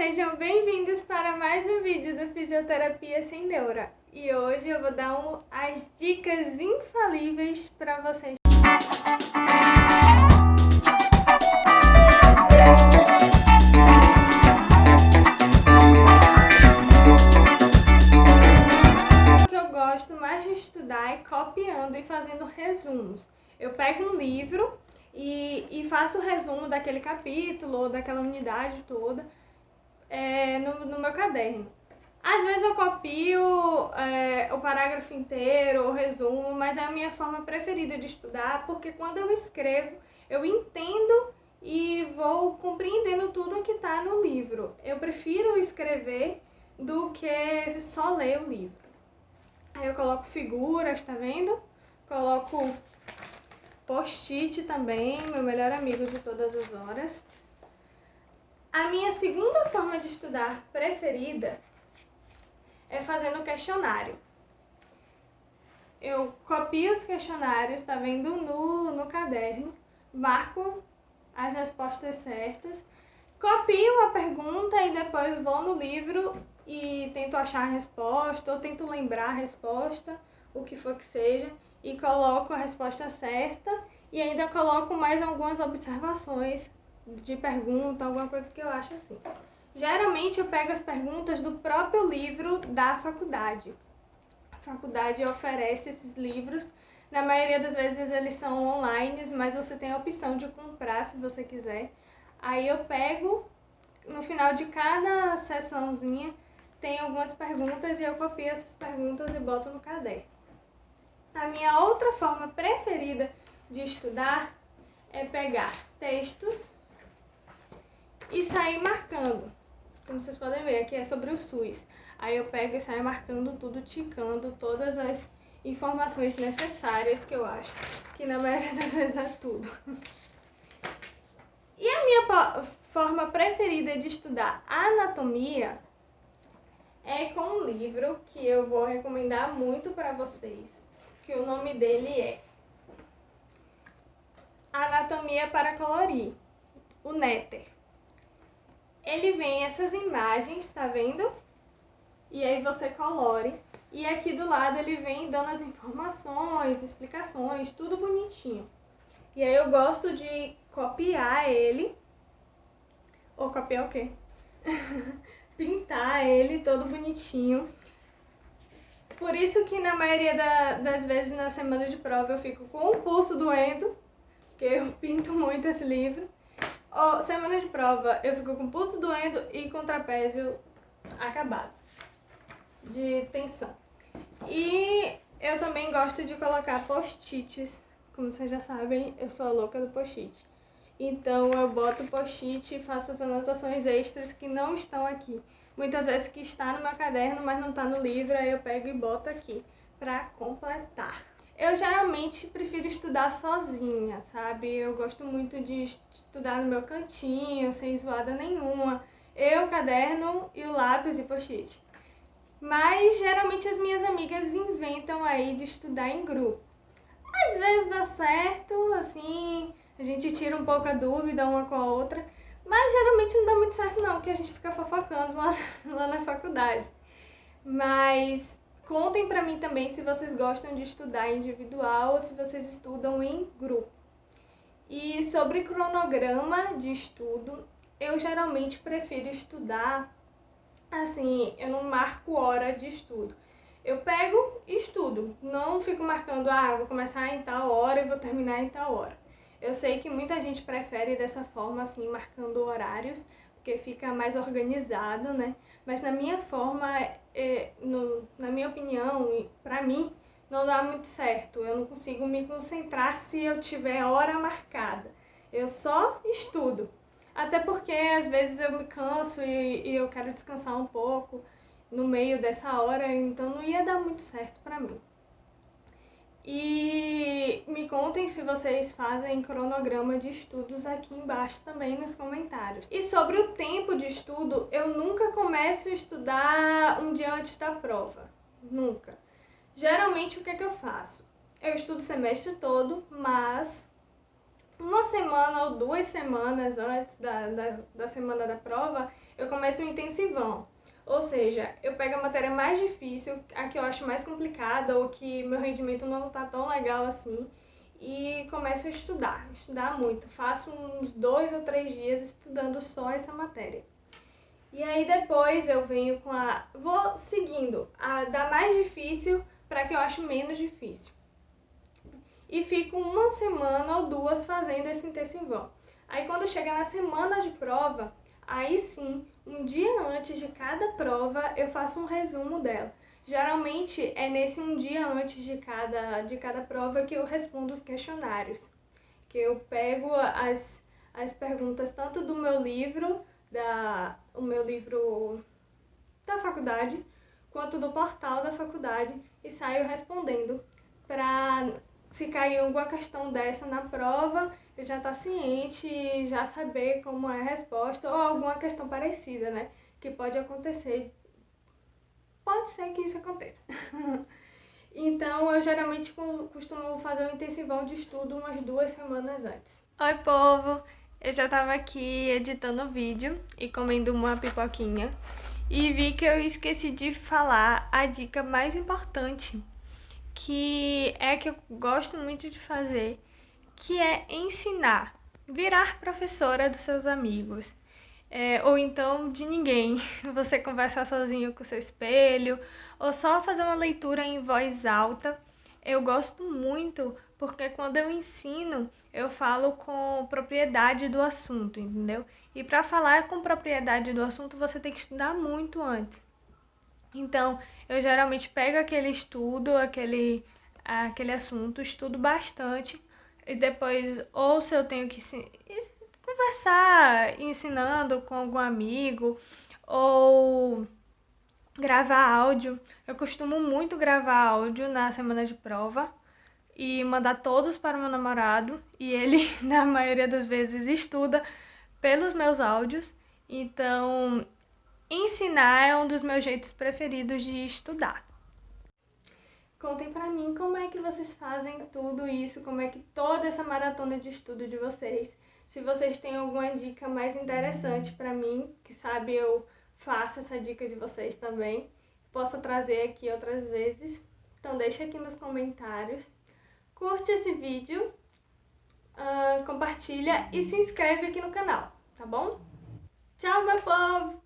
Sejam bem-vindos para mais um vídeo do Fisioterapia Sem Neura. E hoje eu vou dar as dicas infalíveis para vocês. O que eu gosto mais de estudar é copiando e fazendo resumos. Eu pego um livro e faço o resumo daquele capítulo ou daquela unidade toda no meu caderno. Às vezes eu copio o parágrafo inteiro, o resumo, mas é a minha forma preferida de estudar, porque quando eu escrevo, eu entendo e vou compreendendo tudo que está no livro. Eu prefiro escrever do que só ler o livro. Aí eu coloco figuras, tá vendo? Coloco post-it também, meu melhor amigo de todas as horas. A minha segunda forma de estudar preferida é fazendo questionário. Eu copio os questionários, tá vendo, no caderno, marco as respostas certas, copio a pergunta e depois vou no livro e tento achar a resposta, ou tento lembrar a resposta, o que for que seja, e coloco a resposta certa e ainda coloco mais algumas observações de pergunta, alguma coisa que eu acho assim. Geralmente eu pego as perguntas do próprio livro da faculdade. A faculdade oferece esses livros, na maioria das vezes eles são online, mas você tem a opção de comprar se você quiser. Aí eu pego, no final de cada sessãozinha, tem algumas perguntas e eu copio essas perguntas e boto no caderno. A minha outra forma preferida de estudar é pegar textos e sair marcando. Como vocês podem ver, aqui é sobre o SUS. Aí eu pego e saio marcando tudo, ticando todas as informações necessárias que eu acho, que na maioria das vezes é tudo. E a minha forma preferida de estudar anatomia é com um livro que eu vou recomendar muito para vocês, que o nome dele é Anatomia para Colorir, o Néter. Ele vem essas imagens, tá vendo? E aí você colore. E aqui do lado ele vem dando as informações, explicações, tudo bonitinho. E aí eu gosto de copiar ele. Ou copiar o quê? Pintar ele todo bonitinho. Por isso que na maioria das vezes na semana de prova eu fico com o pulso doendo, porque eu pinto muito esse livro. Semana de prova eu fico com o pulso doendo e com o trapézio acabado de tensão. E eu também gosto de colocar post-its. Como vocês já sabem, eu sou a louca do post-it. Então eu boto post-it e faço as anotações extras que não estão aqui. Muitas vezes que está no meu caderno, mas não está no livro, aí eu pego e boto aqui para completar. Eu geralmente prefiro estudar sozinha, sabe? Eu gosto muito de estudar no meu cantinho, sem zoada nenhuma. Eu, caderno e o lápis e post-it. Mas geralmente as minhas amigas inventam aí de estudar em grupo. Às vezes dá certo, assim, a gente tira um pouco a dúvida uma com a outra, mas geralmente não dá muito certo não, porque a gente fica fofocando lá na faculdade. Mas contem pra mim também se vocês gostam de estudar individual ou se vocês estudam em grupo. E sobre cronograma de estudo, eu geralmente prefiro estudar assim, eu não marco hora de estudo. Eu pego e estudo, não fico marcando, eu vou começar em tal hora e vou terminar em tal hora. Eu sei que muita gente prefere dessa forma, assim, marcando horários, porque fica mais organizado, né? Mas na minha forma, na minha opinião, pra mim, não dá muito certo. Eu não consigo me concentrar se eu tiver hora marcada. Eu só estudo. Até porque às vezes eu me canso e eu quero descansar um pouco no meio dessa hora, então não ia dar muito certo pra mim. E me contem se vocês fazem cronograma de estudos aqui embaixo também nos comentários. E sobre o tempo de estudo, eu nunca começo a estudar um dia antes da prova. Nunca. Geralmente o que é que eu faço? Eu estudo o semestre todo, mas uma semana ou 2 semanas antes da semana da prova, eu começo um intensivão. Ou seja, eu pego a matéria mais difícil, a que eu acho mais complicada ou que meu rendimento não tá tão legal assim, e começo a estudar muito. Faço uns 2 ou 3 dias estudando só essa matéria. E aí depois eu venho vou seguindo a da mais difícil para que eu acho menos difícil. E fico uma semana ou 2 fazendo esse intensivão. Aí quando chega na semana de prova, aí sim, um dia antes de cada prova, eu faço um resumo dela. Geralmente é nesse um dia antes de cada prova que eu respondo os questionários. Que eu pego as perguntas tanto do meu livro, o meu livro da faculdade, quanto do portal da faculdade e saio respondendo para se cair alguma questão dessa na prova, eu já estar ciente e já saber como é a resposta ou alguma questão parecida, né? Que pode acontecer. Pode ser que isso aconteça. Então, eu geralmente costumo fazer um intensivão de estudo umas 2 semanas antes. Oi, povo! Eu já tava aqui editando o vídeo e comendo uma pipoquinha e vi que eu esqueci de falar a dica mais importante, que é que eu gosto muito de fazer, que é ensinar, virar professora dos seus amigos. Ou então de ninguém, você conversar sozinho com o seu espelho, ou só fazer uma leitura em voz alta. Eu gosto muito porque quando eu ensino, eu falo com propriedade do assunto, entendeu? E para falar com propriedade do assunto, você tem que estudar muito antes. Então, eu geralmente pego aquele estudo, aquele assunto, estudo bastante e depois, ou se eu tenho que conversar ensinando com algum amigo ou gravar áudio. Eu costumo muito gravar áudio na semana de prova e mandar todos para o meu namorado e ele, na maioria das vezes, estuda pelos meus áudios. Então, ensinar é um dos meus jeitos preferidos de estudar. Contem pra mim como é que vocês fazem tudo isso, como é que toda essa maratona de estudo de vocês. Se vocês têm alguma dica mais interessante pra mim, que sabe eu faço essa dica de vocês também, posso trazer aqui outras vezes. Então deixa aqui nos comentários. Curte esse vídeo, compartilha e se inscreve aqui no canal, tá bom? Tchau, meu povo!